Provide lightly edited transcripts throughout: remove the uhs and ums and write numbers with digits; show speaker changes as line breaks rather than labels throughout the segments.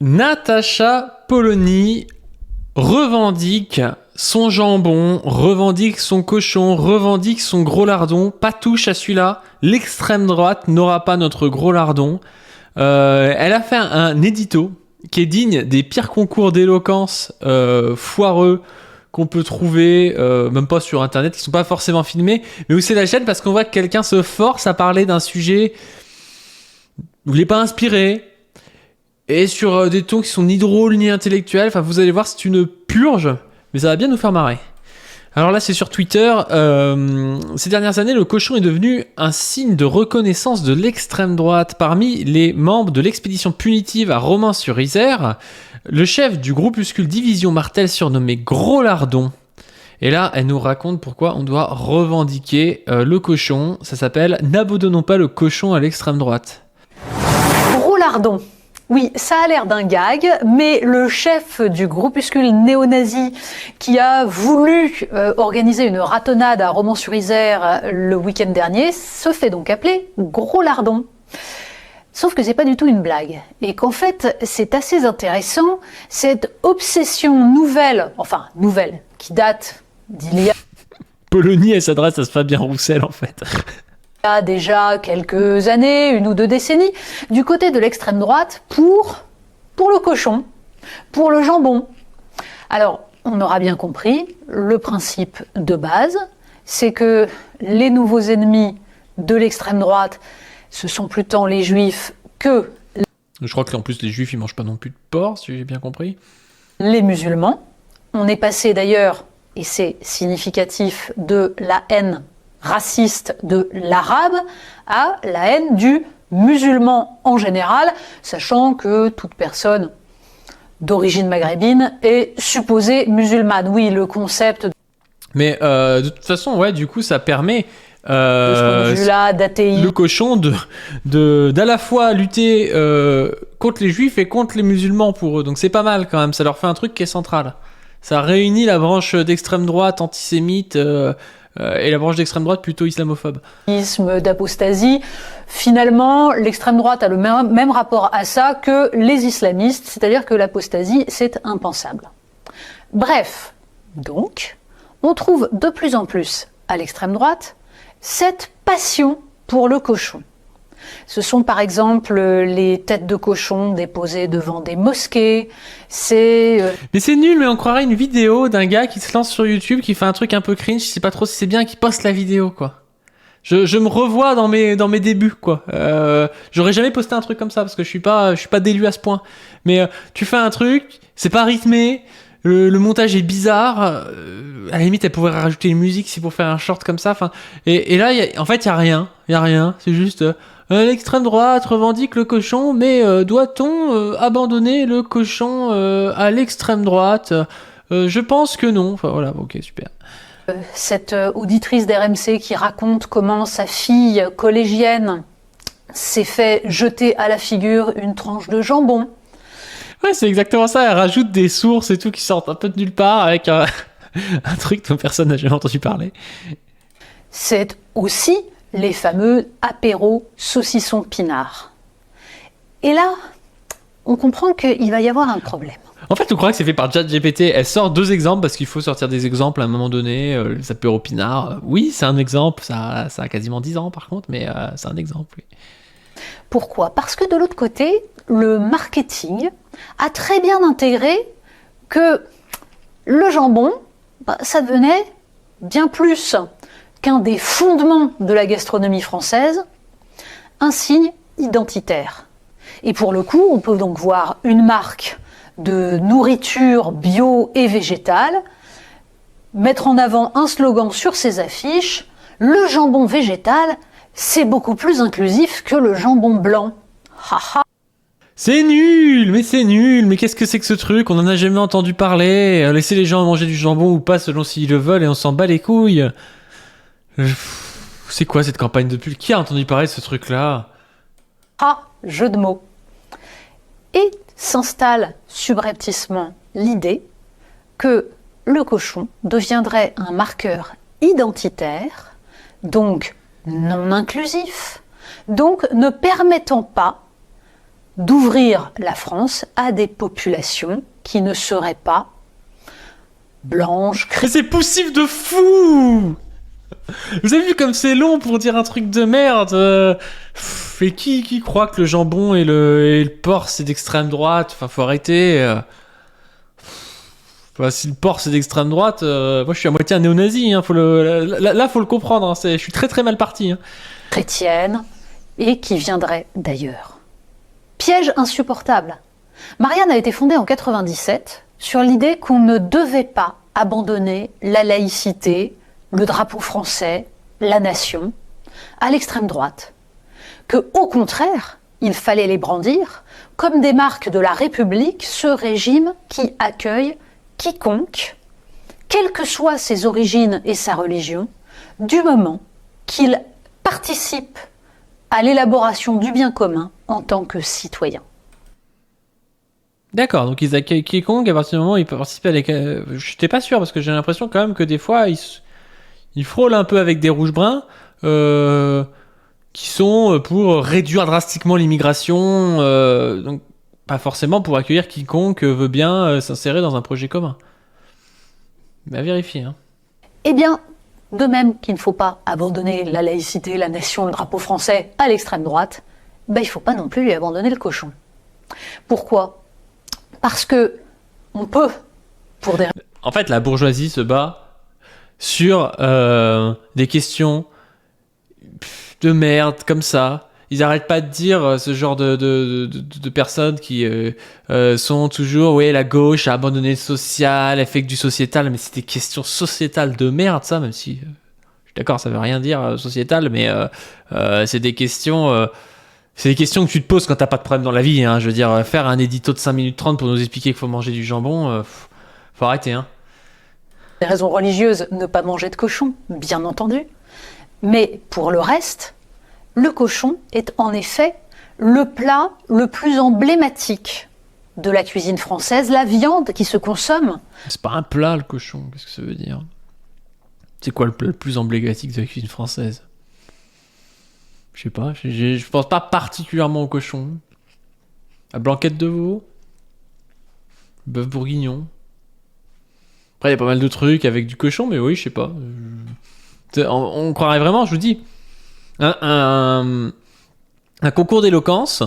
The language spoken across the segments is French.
Natacha Polony revendique son jambon, revendique son cochon, revendique son gros lardon. Pas touche à celui-là. L'extrême droite n'aura pas notre gros lardon. Elle a fait un édito qui est digne des pires concours d'éloquence foireux qu'on peut trouver, même pas sur internet, qui sont pas forcément filmés, mais où c'est la chaîne parce qu'on voit que quelqu'un se force à parler d'un sujet où il n'est pas inspiré, et sur des tons qui sont ni drôles ni intellectuels. Enfin, vous allez voir, c'est une purge, mais ça va bien nous faire marrer. Alors là, c'est sur Twitter. Ces dernières années, le cochon est devenu un signe de reconnaissance de l'extrême droite. Parmi les membres de l'expédition punitive à Romans-sur-Isère, le chef du groupuscule Division Martel, surnommé Gros Lardon. Et là, elle nous raconte pourquoi on doit revendiquer le cochon. Ça s'appelle « N'abandonnons pas le cochon à l'extrême droite ».
Gros Lardon. Oui, ça a l'air d'un gag, mais le chef du groupuscule néo-nazi qui a voulu organiser une ratonnade à Romans-sur-Isère le week-end dernier se fait donc appeler Gros Lardon. Sauf que c'est pas du tout une blague, et qu'en fait c'est assez intéressant, cette obsession nouvelle, qui date d'il y a...
Polony, elle s'adresse à ce Fabien Roussel en fait.
Il y a déjà quelques années, 1 ou 2 décennies, du côté de l'extrême droite pour le cochon, pour le jambon. Alors, on aura bien compris, le principe de base, c'est que les nouveaux ennemis de l'extrême droite, ce sont plus tant les juifs que...
Je crois qu'en plus les juifs, ils mangent pas non plus de porc, si j'ai bien compris.
Les musulmans. On est passé d'ailleurs, et c'est significatif, de la haine raciste de l'arabe à la haine du musulman en général, sachant que toute personne d'origine maghrébine est supposée musulmane. Oui, le concept...
Mais de toute façon, ouais, du coup, ça permet...
d'athéisme.
Le cochon d'à la fois lutter contre les juifs et contre les musulmans pour eux. Donc c'est pas mal quand même, ça leur fait un truc qui est central. Ça réunit la branche d'extrême droite antisémite et la branche d'extrême droite plutôt islamophobe.
D'apostasie. Finalement, l'extrême droite a le même rapport à ça que les islamistes, c'est-à-dire que l'apostasie, c'est impensable. Bref, donc, on trouve de plus en plus à l'extrême droite cette passion pour le cochon. Ce sont par exemple les têtes de cochon déposées devant des mosquées,
Mais c'est nul, mais on croirait une vidéo d'un gars qui se lance sur YouTube, qui fait un truc un peu cringe, je sais pas trop si c'est bien, qui poste la vidéo, quoi. Je me revois dans mes débuts, quoi. J'aurais jamais posté un truc comme ça, parce que je suis pas d'élu à ce point. Mais tu fais un truc, c'est pas rythmé, le montage est bizarre, à la limite elle pourrait rajouter une musique si pour faire un short comme ça, enfin, et là en fait il y a rien, c'est juste l'extrême droite revendique le cochon, mais doit-on abandonner le cochon à l'extrême droite? Je pense que non. Enfin voilà, ok, super.
Cette auditrice d'RMC qui raconte comment sa fille collégienne s'est fait jeter à la figure une tranche de jambon.
Ouais, c'est exactement ça. Elle rajoute des sources et tout qui sortent un peu de nulle part avec un truc dont personne n'a jamais entendu parler.
C'est aussi les fameux apéros saucissons pinards. Et là, on comprend qu'il va y avoir un problème.
En fait, on croit que c'est fait par ChatGPT. Elle sort 2 exemples parce qu'il faut sortir des exemples à un moment donné. Les apéros pinards, oui, c'est un exemple. Ça a quasiment 10 ans par contre, mais c'est un exemple, oui.
Pourquoi ? Parce que de l'autre côté, le marketing a très bien intégré que le jambon, ça devenait bien plus qu'un des fondements de la gastronomie française, un signe identitaire. Et pour le coup, on peut donc voir une marque de nourriture bio et végétale mettre en avant un slogan sur ses affiches: le jambon végétal, c'est beaucoup plus inclusif que le jambon blanc. Haha.
C'est nul, mais qu'est-ce que c'est que ce truc? On en a jamais entendu parler. Laissez les gens manger du jambon ou pas selon s'ils le veulent et on s'en bat les couilles. C'est quoi cette campagne de pub? Qui a entendu parler de ce truc-là?
Ah, jeu de mots. Et s'installe subrepticement l'idée que le cochon deviendrait un marqueur identitaire, donc non inclusif, donc ne permettant pas d'ouvrir la France à des populations qui ne seraient pas blanches,
Mais c'est poussif de fou. Vous avez vu comme c'est long pour dire un truc de merde. Et qui croit que le jambon et le porc c'est d'extrême droite? Enfin, faut arrêter. Enfin, si le porc c'est d'extrême droite, moi je suis à moitié un néo-nazi. Hein, faut le comprendre. Hein, je suis très très mal parti. Hein.
chrétiennes et qui viendraient d'ailleurs. Piège insupportable. Marianne a été fondée en 97 sur l'idée qu'on ne devait pas abandonner la laïcité, le drapeau français, la nation, à l'extrême droite. Que, au contraire, il fallait les brandir comme des marques de la République, ce régime qui accueille quiconque, quelles que soient ses origines et sa religion, du moment qu'il participe à l'élaboration du bien commun en tant que citoyen.
D'accord, donc ils accueillent quiconque à partir du moment où ils participent à l'école. Je n'étais pas sûr parce que j'ai l'impression quand même que des fois ils frôlent un peu avec des rouges bruns qui sont pour réduire drastiquement l'immigration, donc pas forcément pour accueillir quiconque veut bien s'insérer dans un projet commun. Mais à vérifier. Hein.
Eh bien, de même qu'il ne faut pas abandonner la laïcité, la nation, le drapeau français à l'extrême droite, il ne faut pas non plus lui abandonner le cochon. Pourquoi ? Parce que on peut, pour des...
En fait, la bourgeoisie se bat sur des questions de merde comme ça. Ils n'arrêtent pas de dire ce genre de personnes qui sont toujours, oui, la gauche a abandonné le social, elle fait que du sociétal, mais c'est des questions sociétales de merde, ça, même si, je suis d'accord, ça veut rien dire sociétal, mais c'est des questions... c'est des questions que tu te poses quand t'as pas de problème dans la vie, hein. Je veux dire, faire un édito de 5 minutes 30 pour nous expliquer qu'il faut manger du jambon, faut arrêter, hein.
Des raisons religieuses, ne pas manger de cochon, bien entendu. Mais pour le reste, le cochon est en effet le plat le plus emblématique de la cuisine française, la viande qui se consomme.
C'est pas un plat, le cochon, qu'est-ce que ça veut dire? C'est quoi le plat le plus emblématique de la cuisine française? Je sais pas, je pense pas particulièrement au cochon. La blanquette de veau, le bœuf bourguignon. Après, il y a pas mal de trucs avec du cochon, mais oui, je sais pas. On croirait vraiment, je vous dis, un concours d'éloquence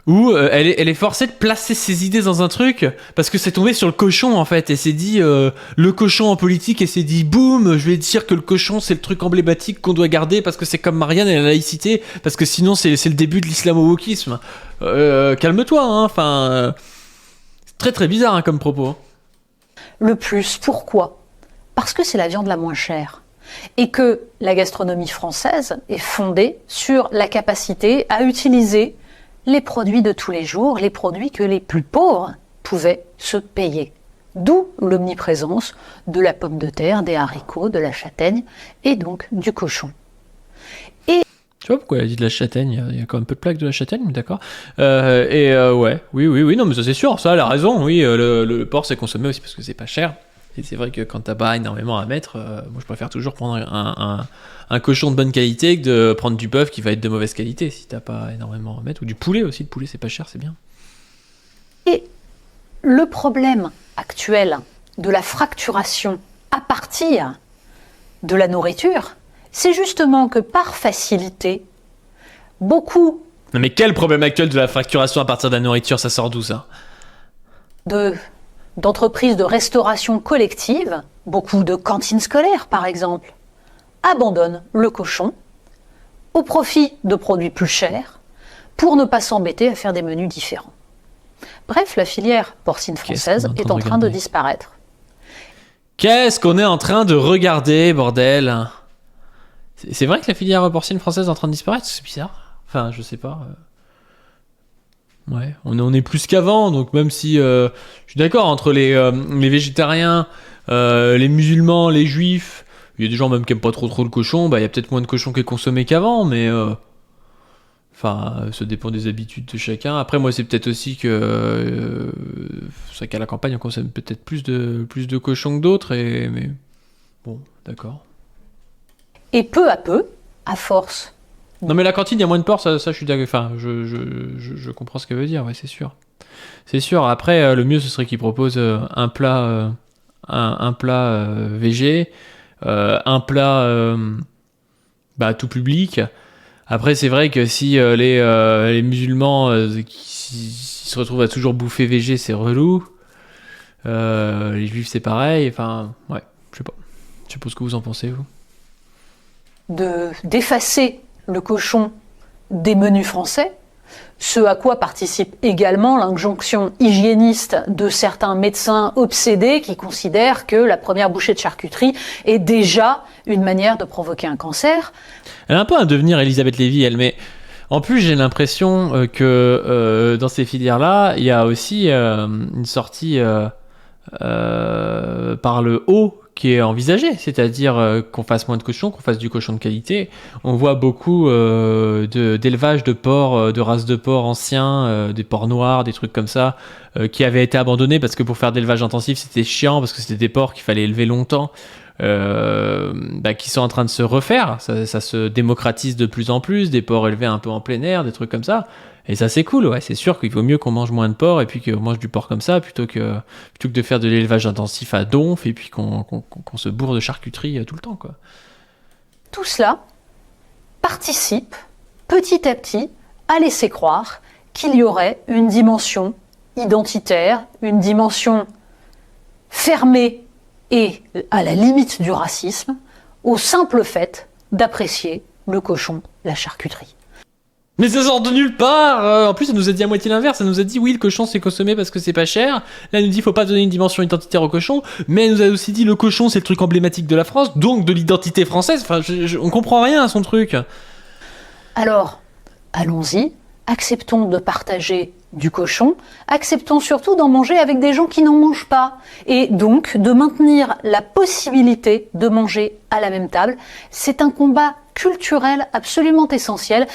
où elle est forcée de placer ses idées dans un truc parce que c'est tombé sur le cochon en fait et s'est dit le cochon en politique et s'est dit boum, je vais dire que le cochon c'est le truc emblématique qu'on doit garder parce que c'est comme Marianne et la laïcité parce que sinon c'est le début de l'islamo-wokisme. Calme-toi, hein, enfin c'est très très bizarre hein, comme propos.
Le plus, pourquoi ? Parce que c'est la viande la moins chère. Et que la gastronomie française est fondée sur la capacité à utiliser les produits de tous les jours, les produits que les plus pauvres pouvaient se payer. D'où l'omniprésence de la pomme de terre, des haricots, de la châtaigne et donc du cochon.
Je sais pas pourquoi elle a dit de la châtaigne, il y a quand même peu de plaques de la châtaigne, mais d'accord. Ouais, oui, non mais ça c'est sûr, ça elle a raison, oui, le porc c'est consommé aussi parce que c'est pas cher. Et c'est vrai que quand t'as pas énormément à mettre, moi je préfère toujours prendre un cochon de bonne qualité que de prendre du bœuf qui va être de mauvaise qualité si t'as pas énormément à mettre. Ou du poulet aussi, le poulet c'est pas cher, c'est bien.
Et le problème actuel de la fracturation à partir de la nourriture, c'est justement que par facilité, beaucoup
Non mais quel problème actuel de la fracturation à partir de la nourriture, ça sort d'où ça ?
d'entreprises de restauration collective, beaucoup de cantines scolaires par exemple, abandonnent le cochon au profit de produits plus chers pour ne pas s'embêter à faire des menus différents. Bref, la filière porcine française est en train de disparaître.
Qu'est-ce qu'on est en train de regarder, bordel ? C'est vrai que la filière porcine française est en train de disparaître ? C'est bizarre. Enfin, je sais pas. Ouais, on est plus qu'avant, donc même si je suis d'accord entre les végétariens, les musulmans, les juifs, il y a des gens même qui aiment pas trop le cochon, bah il y a peut-être moins de cochon qui est consommé qu'avant, mais enfin ça dépend des habitudes de chacun. Après moi c'est peut-être aussi que c'est vrai qu'à la campagne on consomme peut-être plus de cochons que d'autres, mais bon d'accord.
Et peu à peu, à force
Non, mais la cantine, il y a moins de porc, ça je suis d'accord. Enfin, je comprends ce qu'elle veut dire, ouais, c'est sûr. C'est sûr. Après, le mieux, ce serait qu'ils proposent un plat, un plat végé, un plat tout public. Après, c'est vrai que si les musulmans qui se retrouvent à toujours bouffer végé, c'est relou. Les juifs, c'est pareil. Enfin, ouais, je sais pas. Je sais pas ce que vous en pensez, vous.
D'effacer le cochon des menus français, ce à quoi participe également l'injonction hygiéniste de certains médecins obsédés qui considèrent que la première bouchée de charcuterie est déjà une manière de provoquer un cancer.
Elle a un peu un devenir Elisabeth Lévy, elle, mais en plus j'ai l'impression que dans ces filières-là, il y a aussi une sortie par le haut qui est envisagée, c'est-à-dire qu'on fasse moins de cochons, qu'on fasse du cochon de qualité. On voit beaucoup d'élevage de porcs, de races de porcs anciens, des porcs noirs, des trucs comme ça, qui avaient été abandonnés parce que pour faire d'élevage intensif c'était chiant, parce que c'était des porcs qu'il fallait élever longtemps, qui sont en train de se refaire. Ça se démocratise de plus en plus, des porcs élevés un peu en plein air, des trucs comme ça. Et ça c'est cool, ouais, c'est sûr qu'il vaut mieux qu'on mange moins de porc et puis qu'on mange du porc comme ça plutôt que de faire de l'élevage intensif à donf et puis qu'on se bourre de charcuterie tout le temps, quoi.
Tout cela participe petit à petit à laisser croire qu'il y aurait une dimension identitaire, une dimension fermée et à la limite du racisme au simple fait d'apprécier le cochon, la charcuterie.
Mais ça sort de nulle part. En plus, elle nous a dit à moitié l'inverse. Elle nous a dit oui, le cochon c'est consommé parce que c'est pas cher. Là, elle nous dit faut pas donner une dimension identitaire au cochon. Mais elle nous a aussi dit le cochon c'est le truc emblématique de la France, donc de l'identité française. Enfin, on comprend rien à son truc.
Alors, allons-y. Acceptons de partager du cochon. Acceptons surtout d'en manger avec des gens qui n'en mangent pas. Et donc, de maintenir la possibilité de manger à la même table. C'est un combat culturel absolument essentiel.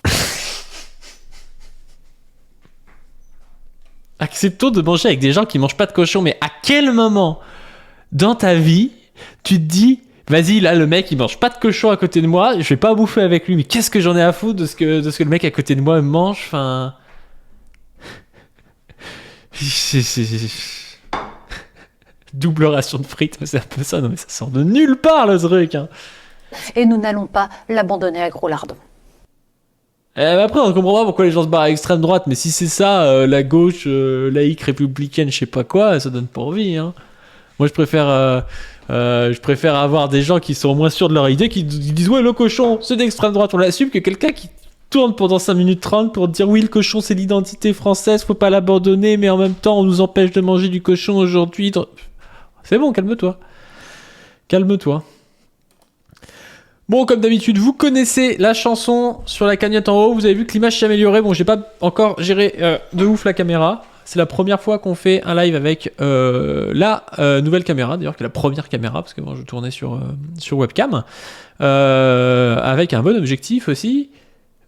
Acceptons de manger avec des gens qui mangent pas de cochon, mais à quel moment dans ta vie tu te dis vas-y là le mec il mange pas de cochon à côté de moi, je vais pas bouffer avec lui, mais qu'est-ce que j'en ai à foutre de ce que le mec à côté de moi mange, enfin double ration de frites, c'est un peu ça, non mais ça sort de nulle part le truc, hein.
Et nous n'allons pas l'abandonner à gros lardons.
Après, on comprend pas pourquoi les gens se barrent à l'extrême droite, mais si c'est ça, la gauche laïque républicaine, je sais pas quoi, ça donne pas envie, hein. Moi, je préfère avoir des gens qui sont moins sûrs de leur idée, qui disent ouais, le cochon, c'est d'extrême droite, on l'assume, que quelqu'un qui tourne pendant 5 minutes 30 pour dire oui, le cochon, c'est l'identité française, faut pas l'abandonner, mais en même temps, on nous empêche de manger du cochon aujourd'hui. C'est bon, calme-toi. Calme-toi. Bon, comme d'habitude, vous connaissez la chanson sur la cagnotte en haut. Vous avez vu que l'image s'est améliorée. Bon, j'ai pas encore géré de ouf la caméra. C'est la première fois qu'on fait un live avec la nouvelle caméra, d'ailleurs, qui est la première caméra, parce que moi je tournais sur webcam, avec un bon objectif aussi.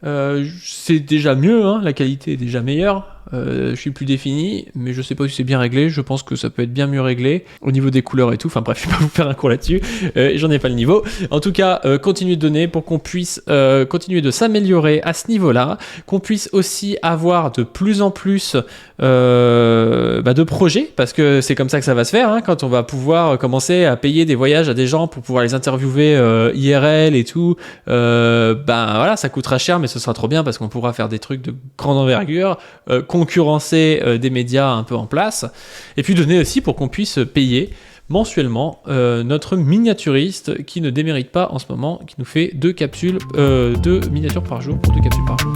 C'est déjà mieux, hein, la qualité est déjà meilleure. Je suis plus défini, mais je sais pas si c'est bien réglé. Je pense que ça peut être bien mieux réglé au niveau des couleurs et tout. Enfin bref, je vais pas vous faire un cours là-dessus. J'en ai pas le niveau. En tout cas, continuez de donner pour qu'on puisse continuer de s'améliorer à ce niveau-là, qu'on puisse aussi avoir de plus en plus de projets, parce que c'est comme ça que ça va se faire, hein, quand on va pouvoir commencer à payer des voyages à des gens pour pouvoir les interviewer IRL et tout. Voilà, ça coûtera cher, mais ce sera trop bien parce qu'on pourra faire des trucs de grande envergure, concurrencer des médias un peu en place, et puis donner aussi pour qu'on puisse payer mensuellement notre miniaturiste qui ne démérite pas en ce moment, qui nous fait 2 miniatures par jour pour 2 capsules par jour.